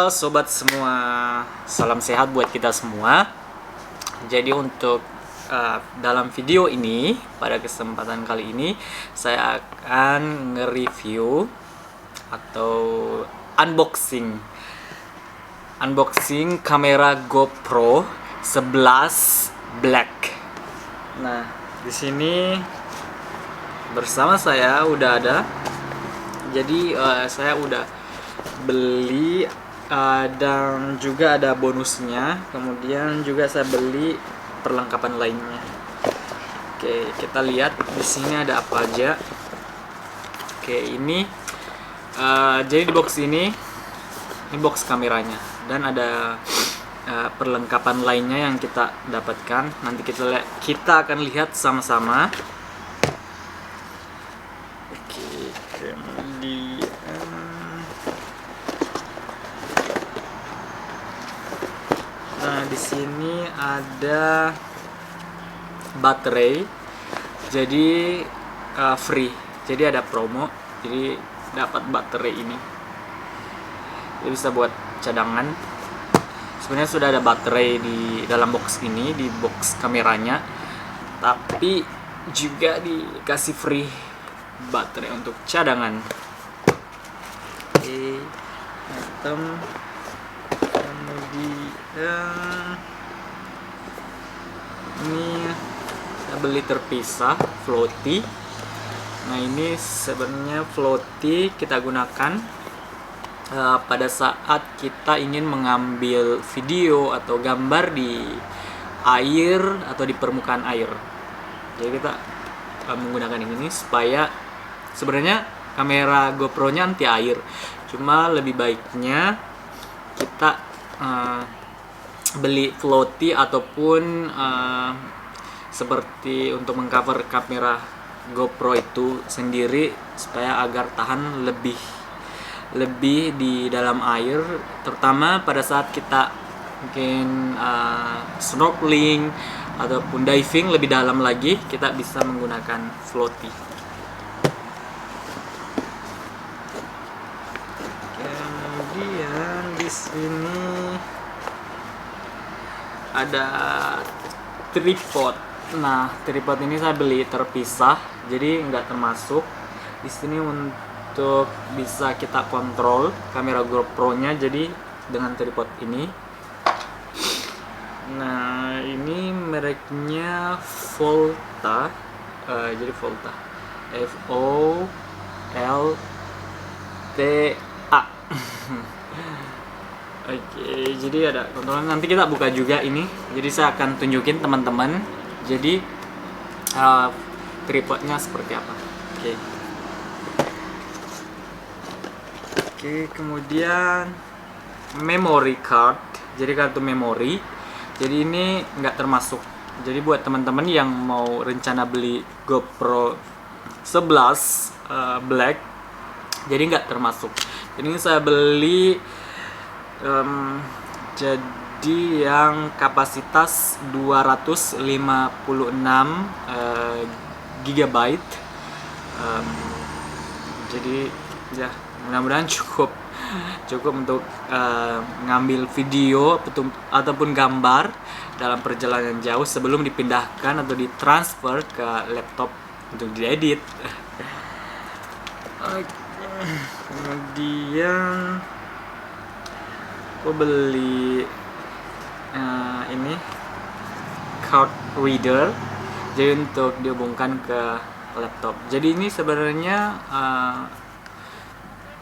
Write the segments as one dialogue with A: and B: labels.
A: Halo sobat semua, salam sehat buat kita semua. Jadi untuk dalam video ini, pada kesempatan kali ini saya akan nge-review atau unboxing kamera GoPro 11 Black. Nah, di sini bersama saya udah ada. Jadi saya udah beli dan juga ada bonusnya. Kemudian juga saya beli perlengkapan lainnya. Oke, kita lihat di sini ada apa aja. Oke, ini jadi di box ini box kameranya dan ada perlengkapan lainnya yang kita dapatkan. Nanti kita akan lihat sama-sama. Oke, kemudian di sini ada baterai, jadi free, jadi ada promo, jadi dapat baterai ini. Jadi bisa buat cadangan. Sebenarnya sudah ada baterai di dalam box ini, di box kameranya, tapi juga dikasih free baterai untuk cadangan. Oke, item. Ini saya beli terpisah floaty. Nah, ini sebenarnya floaty kita gunakan pada saat kita ingin mengambil video atau gambar di air atau di permukaan air. Jadi kita menggunakan ini supaya sebenarnya kamera GoPro-nya anti air. Cuma lebih baiknya kita beli floaty ataupun seperti untuk mengcover kamera GoPro itu sendiri supaya agar tahan lebih di dalam air, terutama pada saat kita mungkin snorkeling ataupun diving lebih dalam lagi, kita bisa menggunakan floaty. Kemudian di sini ada tripod. Nah, tripod ini saya beli terpisah, jadi nggak termasuk di sini untuk bisa kita kontrol kamera GoPro-nya. Jadi dengan tripod ini. Nah, ini mereknya Volta. Jadi Volta, VOLTA. Oke, jadi ada kontrol. Nanti kita buka juga ini. Jadi saya akan tunjukin teman-teman. Jadi tripodnya seperti apa. Oke, kemudian memory card. Jadi kartu memori. Jadi ini nggak termasuk. Jadi buat teman-teman yang mau rencana beli GoPro 11 Black, jadi nggak termasuk. Ini saya beli jadi yang kapasitas 256 GB. Jadi ya mudah-mudahan cukup untuk ngambil video ataupun gambar dalam perjalanan jauh sebelum dipindahkan atau ditransfer ke laptop untuk diedit. Kemudian aku beli ini card reader, jadi untuk dihubungkan ke laptop. Jadi ini sebenarnya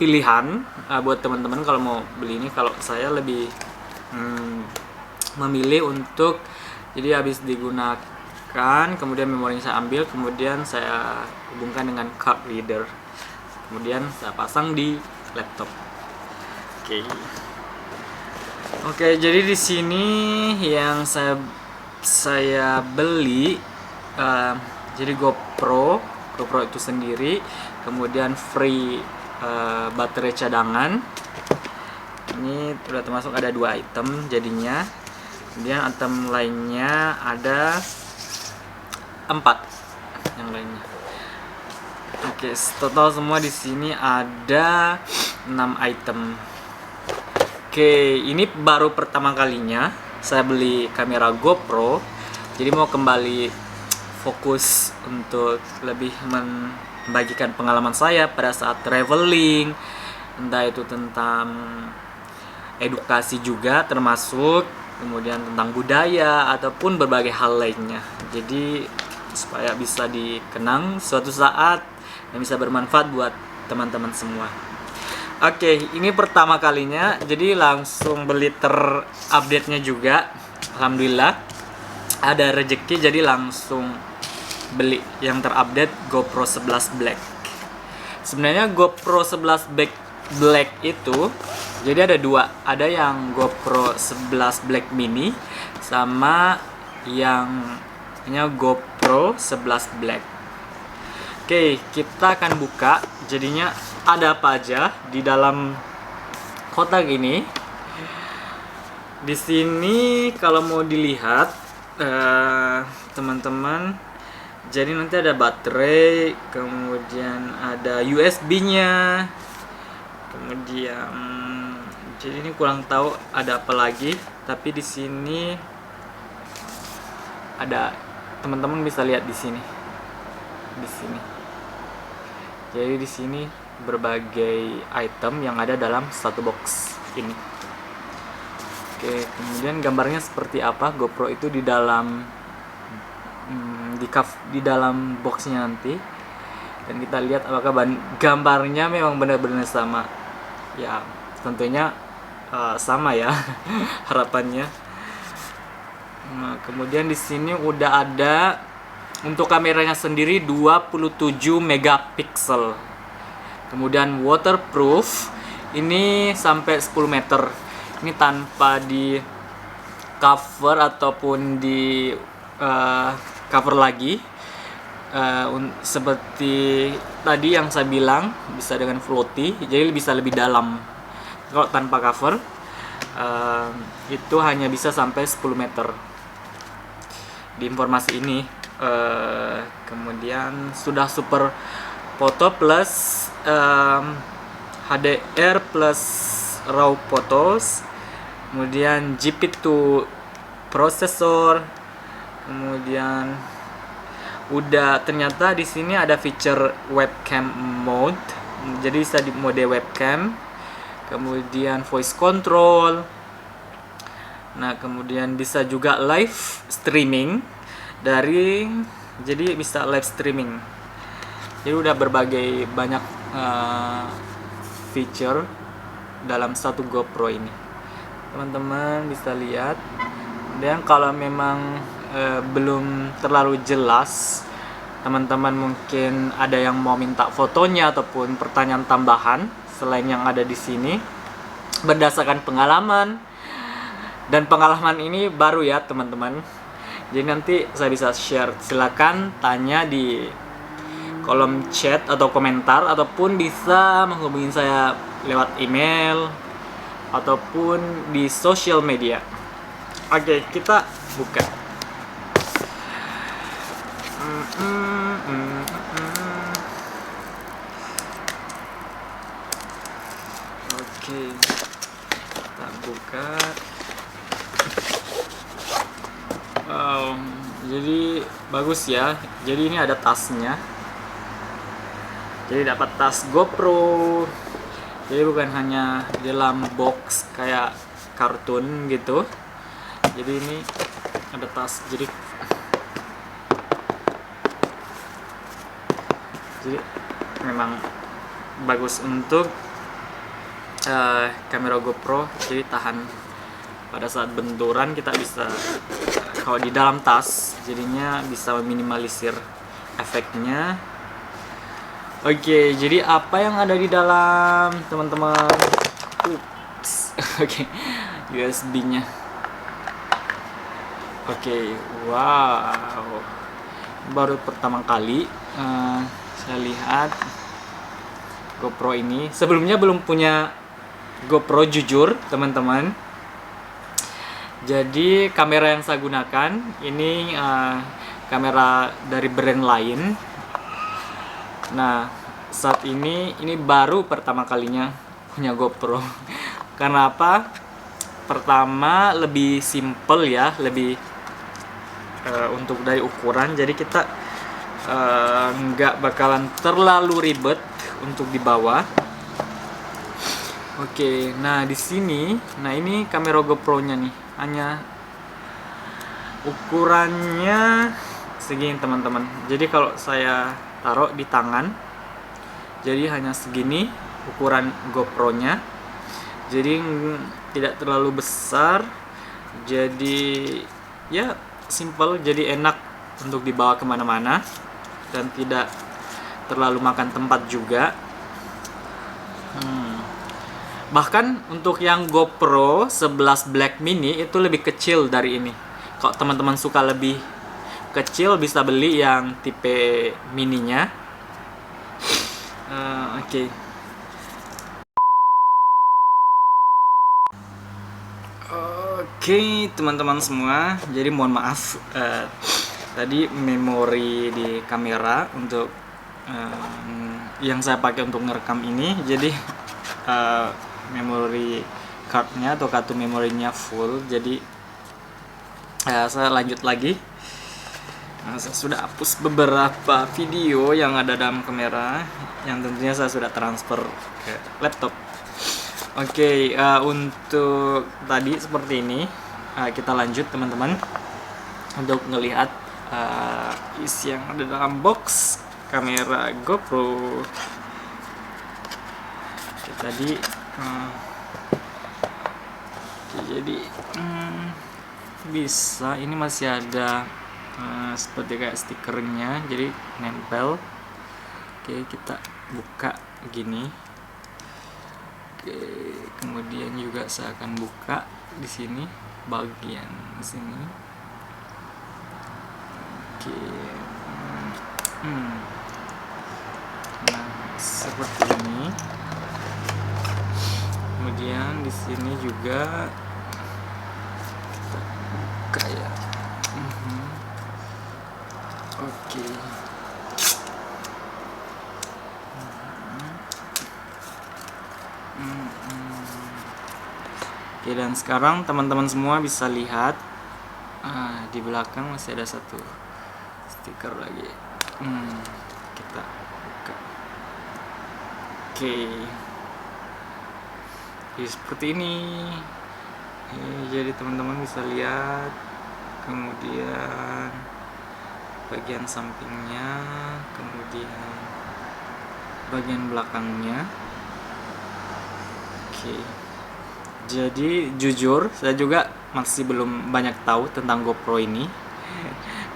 A: pilihan buat teman-teman kalau mau beli ini. Kalau saya lebih memilih untuk jadi habis digunakan kemudian memori saya ambil, kemudian saya hubungkan dengan card reader, kemudian saya pasang di laptop. Oke, jadi di sini yang saya beli jadi GoPro itu sendiri, kemudian free baterai cadangan. Ini udah termasuk ada 2 item jadinya. Kemudian item lainnya ada 4 yang lainnya. Oke, total semua di sini ada 6 item. Oke, ini baru pertama kalinya saya beli kamera GoPro. Jadi mau kembali fokus untuk lebih membagikan pengalaman saya pada saat traveling, entah itu tentang edukasi juga termasuk, kemudian tentang budaya ataupun berbagai hal lainnya. Jadi supaya bisa dikenang suatu saat dan bisa bermanfaat buat teman-teman semua. Oke, ini pertama kalinya, jadi langsung beli terupdate-nya juga. Alhamdulillah ada rezeki, jadi langsung beli yang terupdate GoPro 11 Black. Sebenarnya GoPro 11 Black itu jadi ada dua, ada yang GoPro 11 Black Mini sama yang GoPro 11 Black. Oke, kita akan buka jadinya ada apa aja di dalam kotak ini. Di sini kalau mau dilihat teman-teman, jadi nanti ada baterai, kemudian ada USB-nya, kemudian jadi ini kurang tahu ada apa lagi, tapi di sini ada, teman-teman bisa lihat di sini. Jadi di sini berbagai item yang ada dalam satu box ini. Oke, kemudian gambarnya seperti apa GoPro itu di dalam di dalam boxnya nanti, dan kita lihat apakah gambarnya memang benar-benar sama. Ya, tentunya sama ya harapannya. Nah, kemudian di sini udah ada untuk kameranya sendiri 27 megapiksel. Kemudian waterproof ini sampai 10 meter. Ini tanpa di cover ataupun di cover lagi. Seperti tadi yang saya bilang, bisa dengan floaty, jadi bisa lebih dalam. Kalau tanpa cover itu hanya bisa sampai 10 meter di informasi ini. Kemudian sudah super foto plus HDR plus raw photos, kemudian GP2 prosesor, kemudian udah ternyata di sini ada feature webcam mode, jadi bisa di mode webcam, kemudian voice control. Nah, kemudian bisa juga live streaming jadi bisa live streaming. Jadi udah berbagai banyak feature dalam satu GoPro ini, teman-teman bisa lihat. Dan kalau memang belum terlalu jelas, teman-teman mungkin ada yang mau minta fotonya ataupun pertanyaan tambahan selain yang ada di sini, berdasarkan pengalaman, dan pengalaman ini baru ya teman-teman. Jadi nanti saya bisa share, silakan tanya di kolom chat atau komentar, ataupun bisa menghubungi saya lewat email ataupun di sosial media. Oke, kita buka. Oke, kita buka. Jadi bagus ya. Jadi ini ada tasnya. Jadi dapat tas GoPro. Jadi bukan hanya di dalam box kayak kartun gitu. Jadi ini ada tas. Jadi memang bagus untuk kamera GoPro. Jadi tahan pada saat benturan, kita bisa kalau di dalam tas jadinya bisa meminimalisir efeknya. Oke, jadi apa yang ada di dalam, teman-teman? Oke, USB-nya. Oke, wow, baru pertama kali saya lihat GoPro ini. Sebelumnya belum punya GoPro, jujur teman-teman. Jadi kamera yang saya gunakan ini kamera dari brand lain. Nah, saat ini baru pertama kalinya punya GoPro. Karena apa? pertama lebih simple ya, lebih untuk dari ukuran, jadi kita nggak bakalan terlalu ribet untuk dibawa. Oke, nah di sini, nah ini kamera GoPro-nya nih, hanya ukurannya segini teman-teman. Jadi kalau saya taruh di tangan, jadi hanya segini ukuran GoPro-nya. Jadi tidak terlalu besar, jadi ya simple, jadi enak untuk dibawa kemana-mana dan tidak terlalu makan tempat juga. Bahkan untuk yang GoPro 11 Black Mini itu lebih kecil dari ini. Kalau teman-teman suka lebih kecil, bisa beli yang tipe mininya. Oke. Oke, teman-teman semua, jadi mohon maaf tadi memori di kamera untuk yang saya pakai untuk ngerekam ini, jadi memori cardnya atau kartu memorinya full. Jadi saya lanjut lagi. Saya sudah hapus beberapa video yang ada dalam kamera, yang tentunya saya sudah transfer ke laptop. Oke, untuk tadi seperti ini, kita lanjut teman-teman untuk ngelihat isi yang ada dalam box kamera GoPro. Oke, tadi jadi bisa, ini masih ada seperti kayak stikernya, jadi nempel. Oke, kita buka gini. Oke, kemudian juga saya akan buka di sini bagian sini. Oke. Nah, seperti ini. Kemudian di sini juga kita buka ya. Oke. Oke, dan sekarang teman-teman semua bisa lihat di belakang masih ada satu stiker lagi. Kita buka. Oke. Jadi seperti ini. Jadi teman-teman bisa lihat, kemudian bagian sampingnya, kemudian bagian belakangnya. Oke. Jadi jujur saya juga masih belum banyak tahu tentang GoPro ini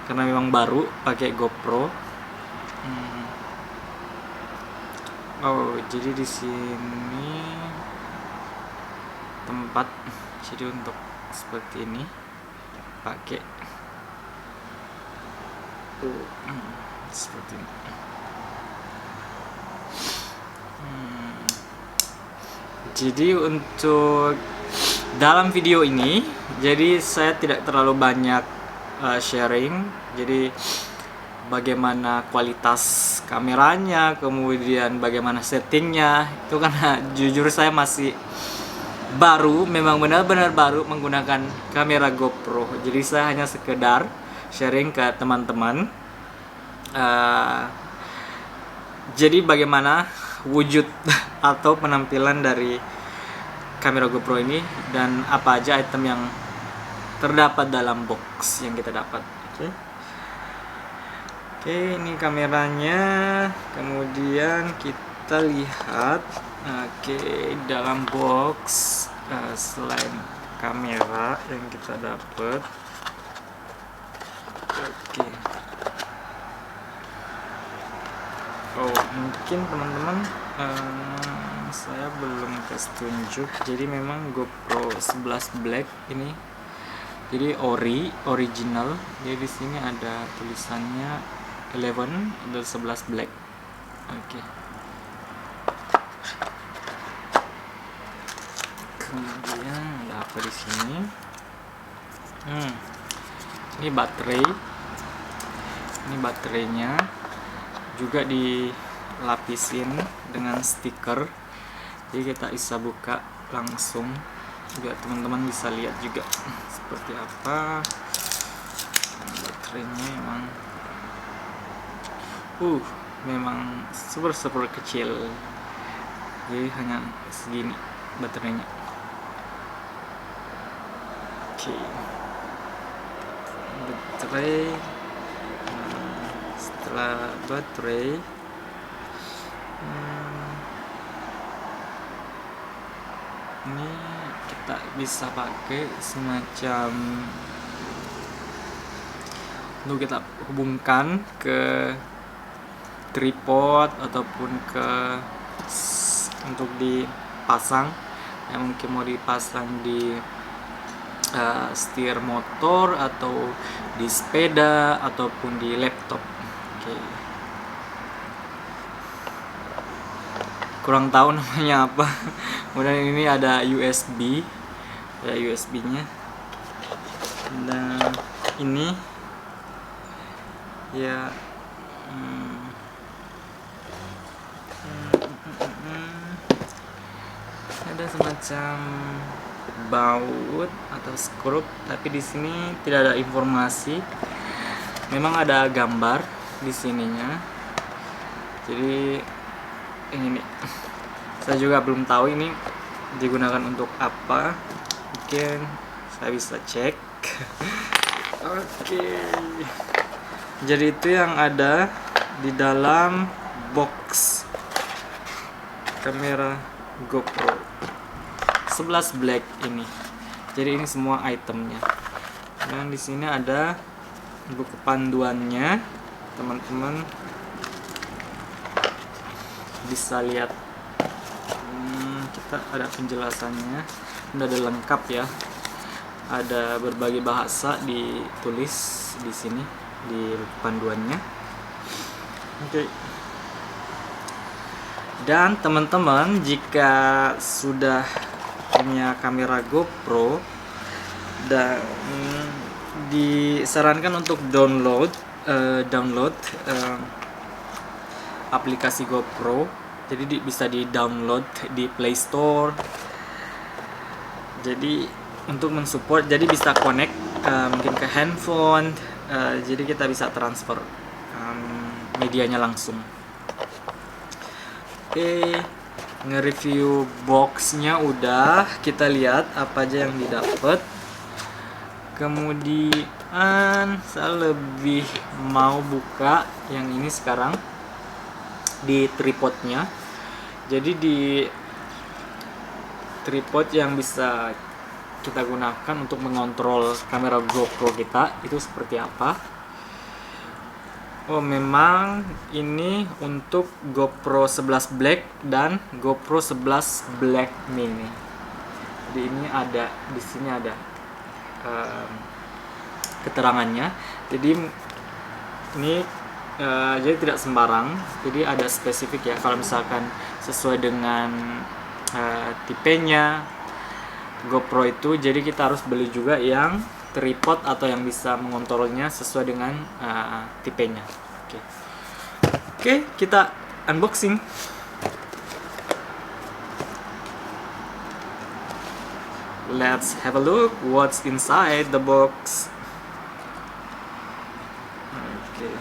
A: karena memang baru pakai GoPro. Oh, jadi di sini tempat, jadi untuk seperti ini pakai seperti ini. Jadi untuk dalam video ini, jadi saya tidak terlalu banyak sharing. Jadi bagaimana kualitas kameranya, kemudian bagaimana settingnya, itu karena jujur saya masih baru, memang benar-benar baru menggunakan kamera GoPro. Jadi saya hanya sekedar sharing ke teman-teman. Jadi bagaimana wujud atau penampilan dari kamera GoPro ini dan apa aja item yang terdapat dalam box yang kita dapat. Oke, ini kameranya. Kemudian kita lihat, dalam box selain kamera yang kita dapat. Oh, mungkin teman-teman saya belum kasih tunjuk. Jadi memang GoPro 11 Black ini jadi original. Jadi di sini ada tulisannya 11 atau 11 Black. Oke. Kemudian ada apa di sini? Ini baterai. Ini baterainya juga dilapisin dengan stiker. Jadi kita bisa buka langsung biar teman-teman bisa lihat juga seperti apa. Baterainya memang super kecil, jadi hanya segini baterainya. Oke, baterai. Setelah baterai, ini kita bisa pakai semacam untuk kita hubungkan ke tripod ataupun untuk dipasang, yang mungkin mau dipasang di setir motor atau di sepeda ataupun di laptop. Oke. Kurang tahu namanya apa. Kemudian ini ada USB, ada USB-nya. Dan ini ya ada semacam baut atau skrup, tapi di sini tidak ada informasi. Memang ada gambar di sininya. Jadi ini saya juga belum tahu ini digunakan untuk apa. Mungkin saya bisa cek. Oke. Jadi itu yang ada di dalam box kamera GoPro 11 Black ini. Jadi ini semua itemnya. Dan di sini ada buku panduannya, teman-teman bisa lihat. Kita ada penjelasannya, udah ada lengkap ya. Ada berbagai bahasa ditulis di sini di buku panduannya. Oke. Dan teman-teman jika sudah punya kamera GoPro, dan disarankan untuk download aplikasi GoPro. Jadi bisa di-download di Play Store. Jadi untuk mensupport, jadi bisa connect mungkin ke handphone. Jadi kita bisa transfer medianya langsung. Oke, nge-review boxnya udah, kita lihat apa aja yang didapat. Kemudian saya lebih mau buka yang ini sekarang di tripodnya. Jadi di tripod yang bisa kita gunakan untuk mengontrol kamera GoPro kita itu seperti apa. Oh, memang ini untuk GoPro 11 Black dan GoPro 11 Black Mini. Jadi ini ada di sini ada keterangannya. Jadi ini jadi tidak sembarang. Jadi ada spesifik ya. Kalau misalkan sesuai dengan tipenya GoPro itu, jadi kita harus beli juga yang tripod atau yang bisa mengontrolnya sesuai dengan tipenya. Oke, kita unboxing. Let's have a look what's inside the box. Okay.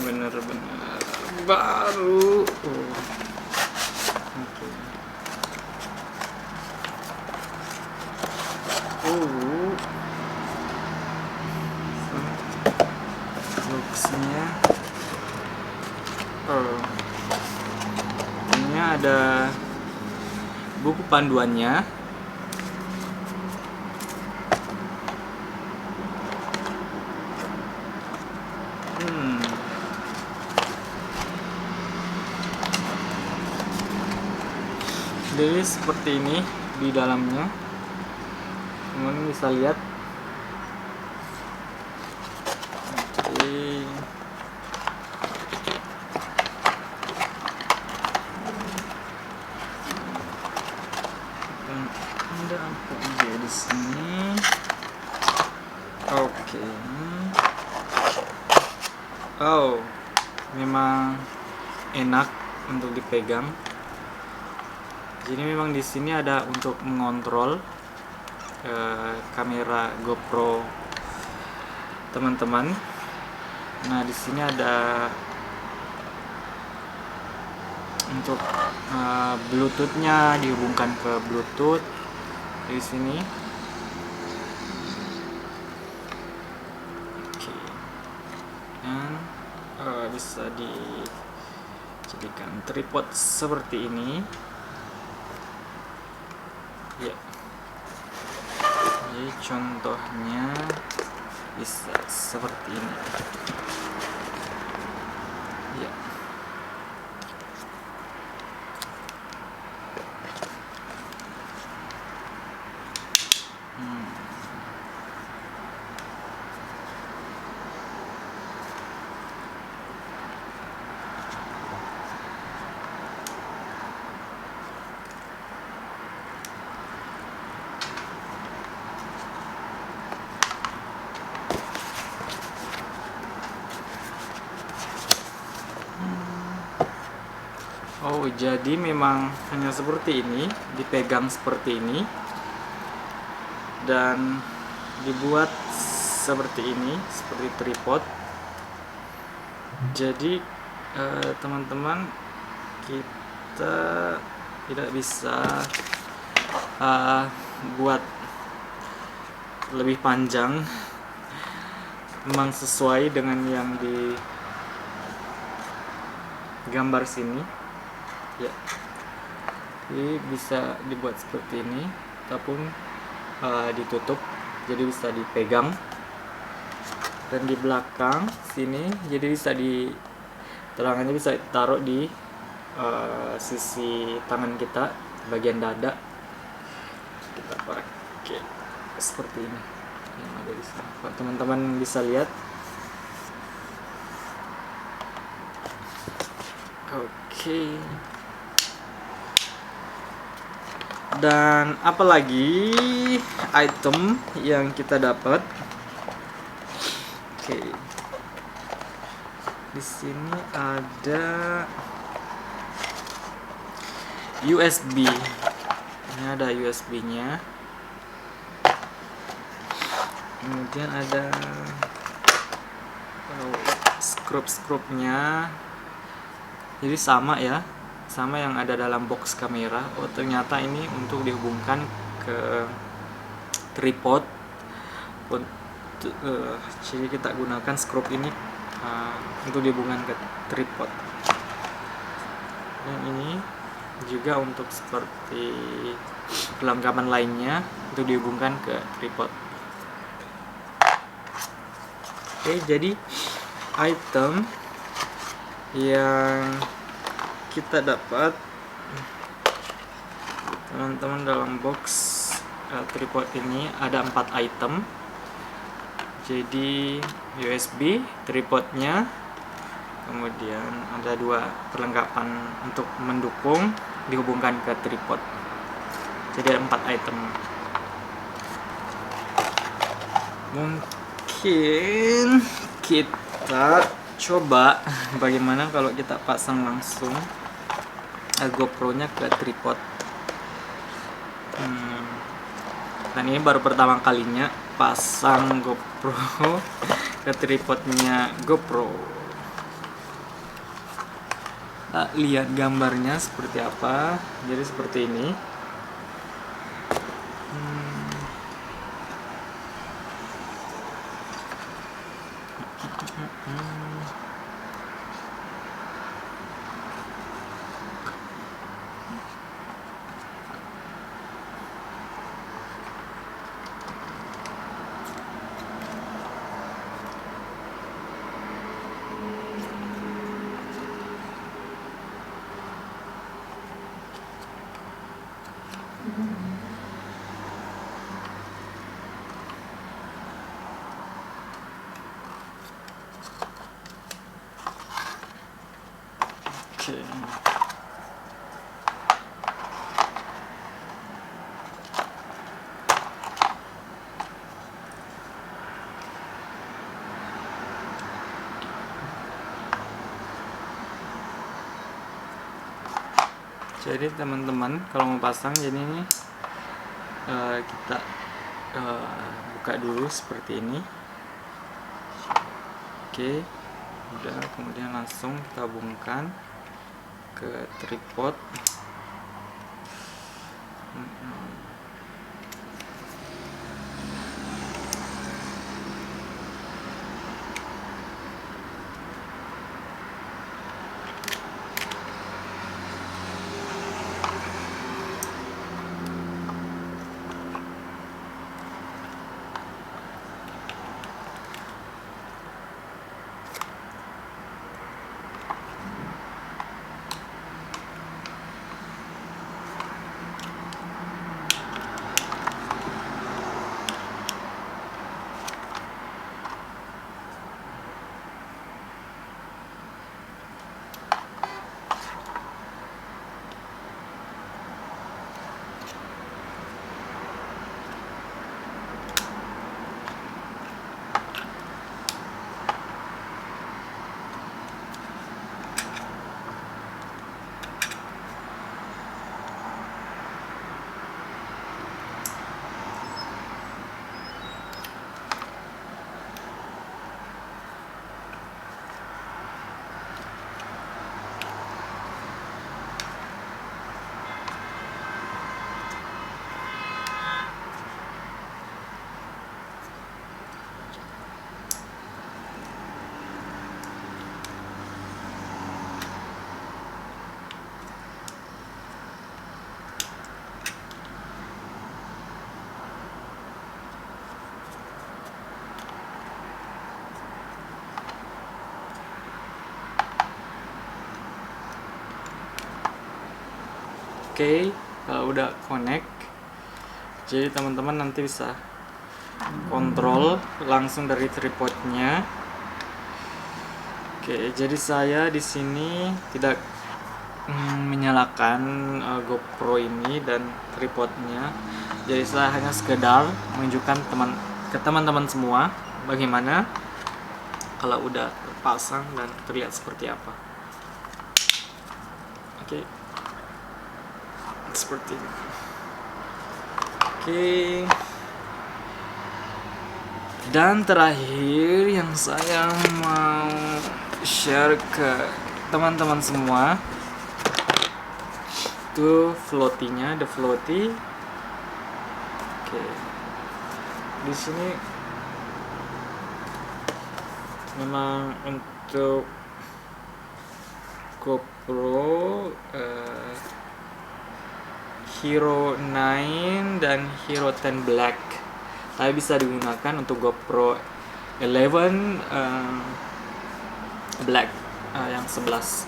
A: Bener-bener baru. Boxnya ini ada buku panduannya. Jadi seperti ini di dalamnya, teman bisa lihat. Oke. Oh, memang enak untuk dipegang. Jadi memang di sini ada untuk mengontrol kamera GoPro teman-teman. Nah, di sini ada untuk Bluetooth-nya, dihubungkan ke Bluetooth di sini. Oke. Dan bisa dijadikan tripod seperti ini. Ya. Jadi contohnya bisa seperti ini. Ya. Oh, jadi memang hanya seperti ini, dipegang seperti ini, dan dibuat seperti ini, seperti tripod. Jadi teman-teman, kita tidak bisa buat lebih panjang, memang sesuai dengan yang di gambar sini. Ya, jadi bisa dibuat seperti ini, ataupun ditutup, jadi bisa dipegang. Dan di belakang sini, jadi bisa terangannya bisa ditaruh di sisi tangan kita, bagian dada. Kita pakai seperti ini yang ada di sini. Kalau teman-teman bisa lihat. Oke. Dan apalagi item yang kita dapat. Oke. Di sini ada USB. Ini ada USB-nya. Kemudian ada skrup-skrupnya. Jadi sama ya, sama yang ada dalam box kamera. Oh, ternyata ini untuk dihubungkan ke tripod. Jadi kita gunakan skrup ini untuk dihubungkan ke tripod. Dan ini juga untuk seperti perlengkapan lainnya untuk dihubungkan ke tripod. Oke, jadi item yang kita dapat teman-teman dalam box tripod ini ada 4 item. Jadi USB tripodnya, kemudian ada 2 perlengkapan untuk mendukung dihubungkan ke tripod. Jadi ada 4 item. Mungkin kita coba bagaimana kalau kita pasang langsung GoPro-nya ke tripod. Dan ini baru pertama kalinya pasang GoPro ke tripodnya GoPro. Lihat gambarnya seperti apa. Jadi seperti ini. Oke. Jadi teman-teman kalau mau pasang, jadi ini kita buka dulu seperti ini. Oke, udah, kemudian langsung kita hubungkan ke tripod. Oke, kalau udah connect, jadi teman-teman nanti bisa kontrol langsung dari tripodnya. Oke, jadi saya di sini tidak menyalakan GoPro ini dan tripodnya. Jadi saya hanya sekedar menunjukkan ke teman-teman semua bagaimana kalau udah terpasang dan terlihat seperti apa. Oke. Seperti ini. Oke. Dan terakhir yang saya mau share ke teman-teman semua itu floaty-nya, the floaty. Oke. Di sini memang untuk GoPro Hero 9 dan Hero 10 Black, tapi bisa digunakan untuk GoPro 11 Black yang 11.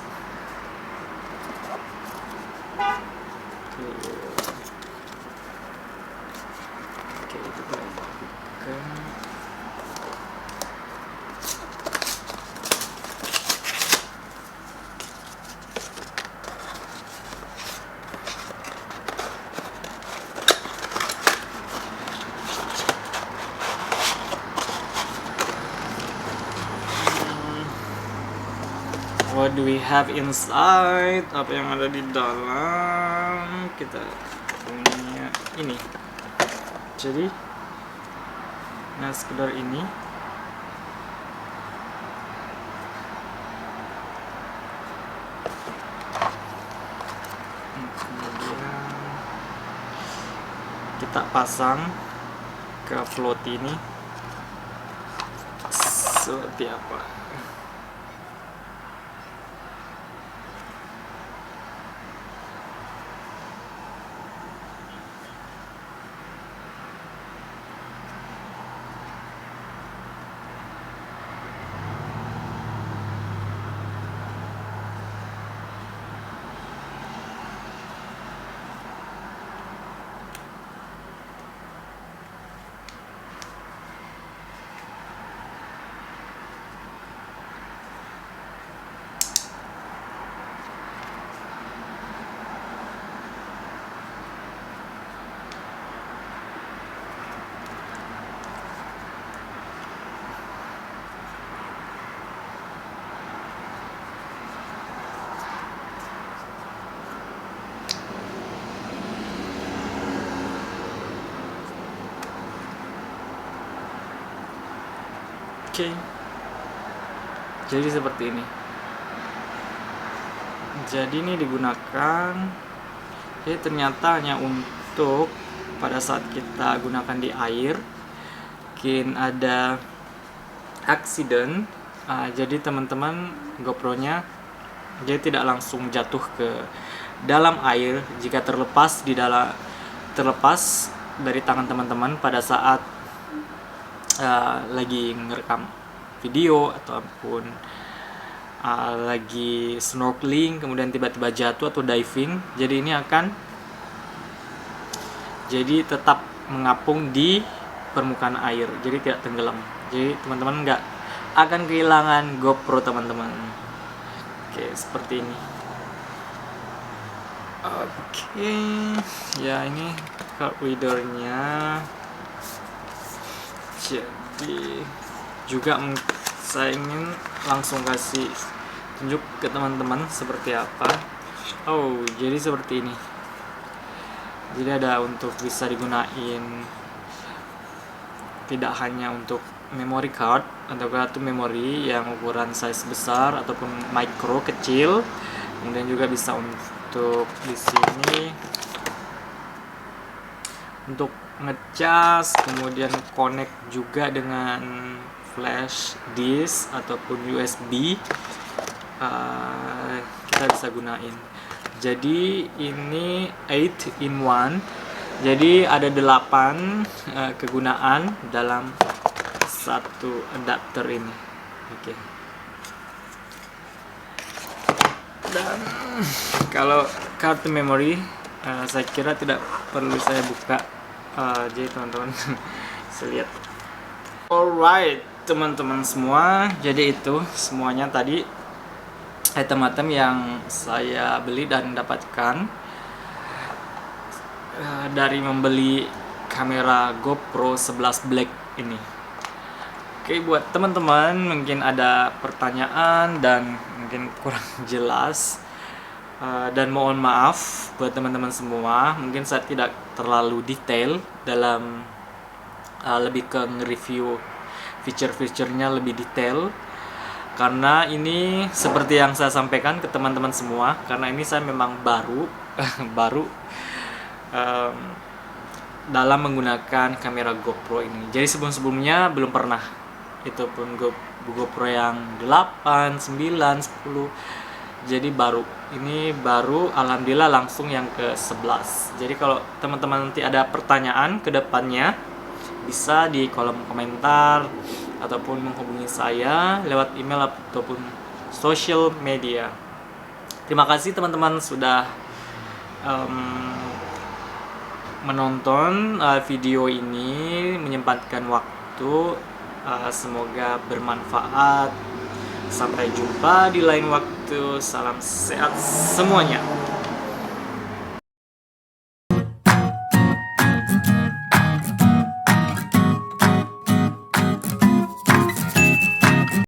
A: Oke, itu bukan. What do we have inside? Apa yang ada di dalam? Kita punya ini. Jadi, nah sekedar ini. Kemudian kita pasang ke floaty ini. Seperti apa? Oke. Jadi seperti ini. Jadi ini digunakan. Jadi ternyata hanya untuk pada saat kita gunakan di air, mungkin ada accident. Jadi teman-teman GoPro-nya jadi tidak langsung jatuh ke dalam air jika terlepas dari tangan teman-teman pada saat lagi ngerekam video ataupun lagi snorkeling kemudian tiba-tiba jatuh atau diving. Jadi ini akan jadi tetap mengapung di permukaan air, jadi tidak tenggelam. Jadi teman-teman nggak akan kehilangan GoPro teman-teman. Oke, seperti ini. Oke, ya ini card readernya. Jadi juga saya ingin langsung kasih tunjuk ke teman-teman seperti apa. Oh, jadi seperti ini. Jadi ada untuk bisa digunain tidak hanya untuk memory card atau kartu memori yang ukuran size besar ataupun micro kecil, kemudian juga bisa untuk di sini untuk ngecas, kemudian connect juga dengan flash disk ataupun USB. Kita bisa gunain. Jadi ini 8 in 1. Jadi ada 8 kegunaan dalam satu adapter ini. Oke. Dan kalau kartu memori saya kira tidak perlu saya buka. Jadi teman-teman bisa lihat. Alright, teman-teman semua. Jadi itu semuanya tadi item-item yang saya beli dan dapatkan dari membeli kamera GoPro 11 Black ini. Oke, buat teman-teman mungkin ada pertanyaan dan mungkin kurang jelas, dan mohon maaf buat teman-teman semua, mungkin saya tidak terlalu detail dalam lebih ke nge-review feature-featurenya lebih detail. Karena ini seperti yang saya sampaikan ke teman-teman semua, karena ini saya memang baru dalam menggunakan kamera GoPro ini. Jadi sebelum-sebelumnya belum pernah. Itu pun GoPro yang 8, 9, 10. Jadi baru. Ini baru alhamdulillah langsung yang ke-11. Jadi kalau teman-teman nanti ada pertanyaan ke depannya, bisa di kolom komentar ataupun menghubungi saya lewat email ataupun social media. Terima kasih teman-teman sudah menonton video ini, menyempatkan waktu. Semoga bermanfaat. Sampai jumpa di lain waktu. Salam sehat semuanya.